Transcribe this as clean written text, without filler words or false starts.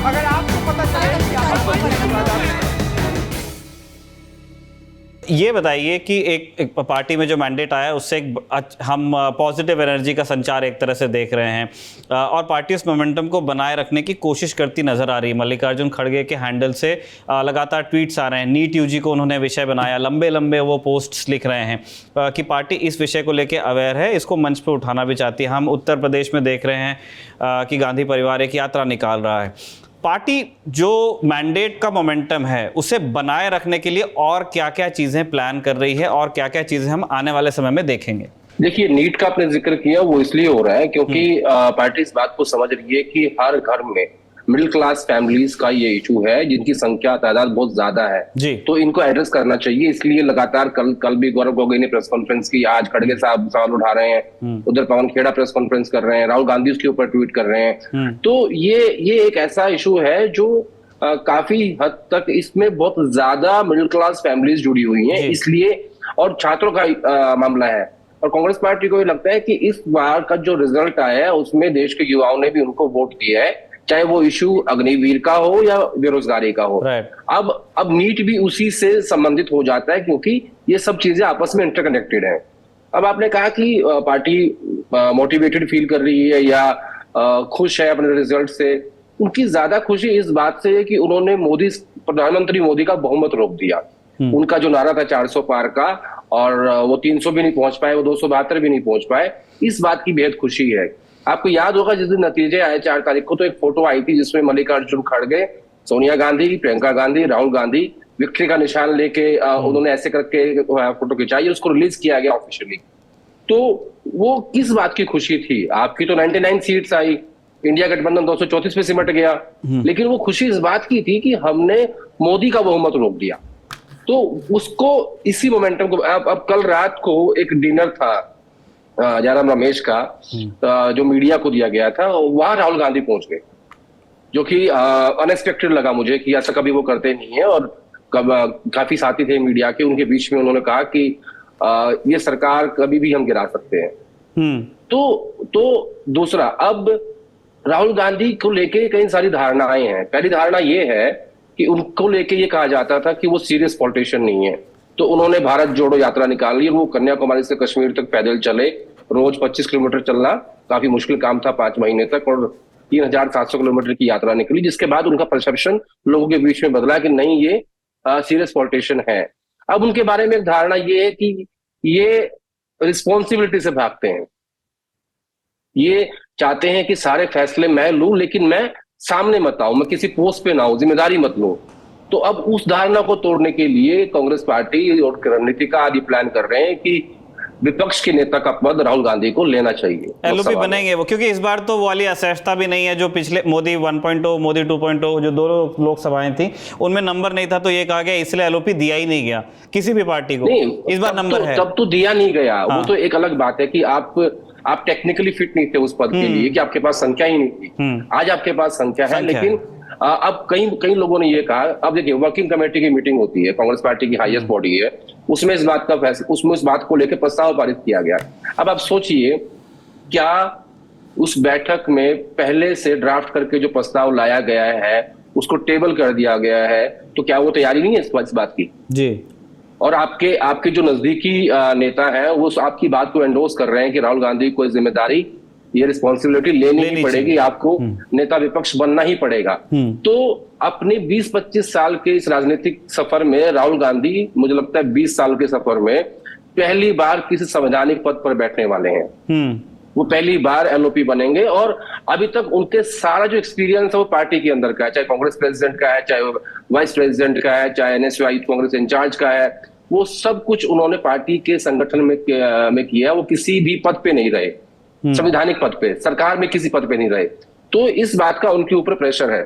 अगर आपको पता चले कि आप ये बताइए कि एक पार्टी में जो मैंडेट आया उससे हम पॉजिटिव एनर्जी का संचार एक तरह से देख रहे हैं और पार्टी उस मोमेंटम को बनाए रखने की कोशिश करती नजर आ रही है। मल्लिकार्जुन खड़गे के हैंडल से लगातार ट्वीट्स आ रहे हैं। नीट यूजी को उन्होंने विषय बनाया, लंबे लंबे वो पोस्ट्स लिख रहे हैं कि पार्टी इस विषय को लेकर अवेयर है, इसको मंच पर उठाना भी चाहती है। हम उत्तर प्रदेश में देख रहे हैं कि गांधी परिवार एक यात्रा निकाल रहा है। पार्टी जो मैंडेट का मोमेंटम है उसे बनाए रखने के लिए और क्या क्या चीजें प्लान कर रही है और क्या क्या चीजें हम आने वाले समय में देखेंगे? देखिए, नीट का आपने जिक्र किया, वो इसलिए हो रहा है क्योंकि पार्टी इस बात को समझ रही है कि हर घर में मिडिल क्लास फैमिलीज का ये इशू है, जिनकी संख्या तादाद बहुत ज्यादा है जी। तो इनको एड्रेस करना चाहिए। इसलिए लगातार कल भी गौरव गोगोई ने प्रेस कॉन्फ्रेंस की, आज खड़गे साहब सवाल उठा रहे हैं, उधर पवन खेड़ा प्रेस कॉन्फ्रेंस कर रहे हैं, राहुल गांधी उसके ऊपर ट्वीट कर रहे हैं। तो ये एक ऐसा इशू है जो काफी हद तक इसमें बहुत ज्यादा मिडिल क्लास फैमिलीज जुड़ी हुई हैं, इसलिए, और छात्रों का मामला है। और कांग्रेस पार्टी को ये लगता है कि इस बार का जो रिजल्ट आया है उसमें देश के युवाओं ने भी उनको वोट दिया है, चाहे वो इशू अग्निवीर का हो या बेरोजगारी का हो। अब नीट भी उसी से संबंधित हो जाता है क्योंकि ये सब चीजें आपस में इंटरकनेक्टेड हैं। अब आपने कहा कि पार्टी मोटिवेटेड फील कर रही है या खुश है अपने रिजल्ट से। उनकी ज्यादा खुशी इस बात से है कि उन्होंने प्रधानमंत्री मोदी का बहुमत रोक दिया। उनका जो नारा था 400 पार का, और वो 300 भी नहीं पहुंच पाए, वो 272 भी नहीं पहुंच पाए, इस बात की बेहद खुशी है। आपको याद होगा जिस दिन नतीजे आए 4 तारीख को, तो एक फोटो आई थी जिसमें मल्लिकार्जुन खड़गे, सोनिया गांधी, प्रियंका गांधी, राहुल गांधी विक्ट्री का निशान लेके उन्होंने ऐसे करके फोटो खिंचाई, उसको रिलीज किया गया ऑफिशियली। तो वो किस बात की खुशी थी? आपकी तो 99 सीट्स आई, इंडिया गठबंधन 234 पे सिमट गया, लेकिन वो खुशी इस बात की थी कि हमने मोदी का बहुमत रोक दिया। तो उसको इसी मोमेंटम को अब कल रात को एक डिनर था जयराम रमेश का, जो मीडिया को दिया गया था, वहां राहुल गांधी पहुंच गए, जो कि अनएक्सपेक्टेड लगा मुझे कि ऐसा कभी वो करते नहीं है। और काफी साथी थे मीडिया के, उनके बीच में उन्होंने कहा कि ये सरकार कभी भी हम गिरा सकते हैं। तो दूसरा, अब राहुल गांधी को लेके कई सारी धारणाएं हैं। पहली धारणा ये है कि उनको लेके ये कहा जाता था कि वो सीरियस पॉलिटिशियन नहीं है, तो उन्होंने भारत जोड़ो यात्रा निकाली, वो कन्याकुमारी से कश्मीर तक पैदल चले। रोज 25 किलोमीटर चलना काफी मुश्किल काम था 5 महीने तक, और 3700 किलोमीटर की यात्रा निकली, जिसके बाद उनका परसेप्शन लोगों के बीच में बदला कि नहीं, ये सीरियस पॉलिटिशियन है। अब उनके बारे में एक धारणा ये है कि ये रिस्पॉन्सिबिलिटी से भागते हैं, ये चाहते हैं कि सारे फैसले मैं लूं, लेकिन मैं सामने मत आऊं, मैं किसी पोस्ट पे ना हूं, जिम्मेदारी मत लूं। तो अब उस धारणा को तोड़ने के लिए कांग्रेस पार्टी और रणनीति का आदि प्लान कर रहे हैं कि विपक्ष के नेता का पद राहुल गांधी को लेना चाहिए। एलओपी बनेंगे वो, क्योंकि इस बार तो वो वाली असहजता भी नहीं है जो पिछले मोदी 1.0 मोदी 2.0 जो दोनों लोकसभाएं थी उनमें नंबर नहीं था, तो ये कहा गया इसलिए एलओपी दिया ही नहीं गया किसी भी पार्टी को। नहीं, इस बार नंबर है, तब तो दिया नहीं गया। वो तो एक अलग बात है कि आप टेक्निकली फिट नहीं थे उस पद के लिए, कि आपके पास संख्या ही नहीं थी। आज आपके पास संख्या है, लेकिन अब कई लोगों ने ये कहा। अब देखिए, वर्किंग कमेटी की मीटिंग होती है, कांग्रेस पार्टी की हाईएस्ट बॉडी है, उसमें इस बात को लेकर प्रस्ताव पारित किया गया। अब आप सोचिए, क्या उस बैठक में पहले से ड्राफ्ट करके जो प्रस्ताव लाया गया है उसको टेबल कर दिया गया है, तो क्या वो तैयारी नहीं है इस बात की? जी। और आपके जो नजदीकी नेता है वो आपकी बात को एंडोर्स कर रहे हैं कि राहुल गांधी को जिम्मेदारी, ये रिस्पॉन्सिबिलिटी लेनी ही पड़ेगी, आपको नेता विपक्ष बनना ही पड़ेगा। तो अपने 20-25 साल के इस राजनीतिक सफर में राहुल गांधी, मुझे लगता है 20 साल के सफर में पहली बार किसी संवैधानिक पद पर बैठने वाले हैं। वो पहली बार एलओपी बनेंगे, और अभी तक उनके सारा जो एक्सपीरियंस है वो पार्टी के अंदर का है, चाहे कांग्रेस प्रेसिडेंट का है, चाहे वाइस प्रेसिडेंट का है, चाहे एनएसयूआई कांग्रेस इंचार्ज का है, वो सब कुछ उन्होंने पार्टी के संगठन में किया। वो किसी भी पद पे नहीं रहे, संवैधानिक पद पे, सरकार में किसी पद पे नहीं रहे। तो इस बात का उनके ऊपर प्रेशर है।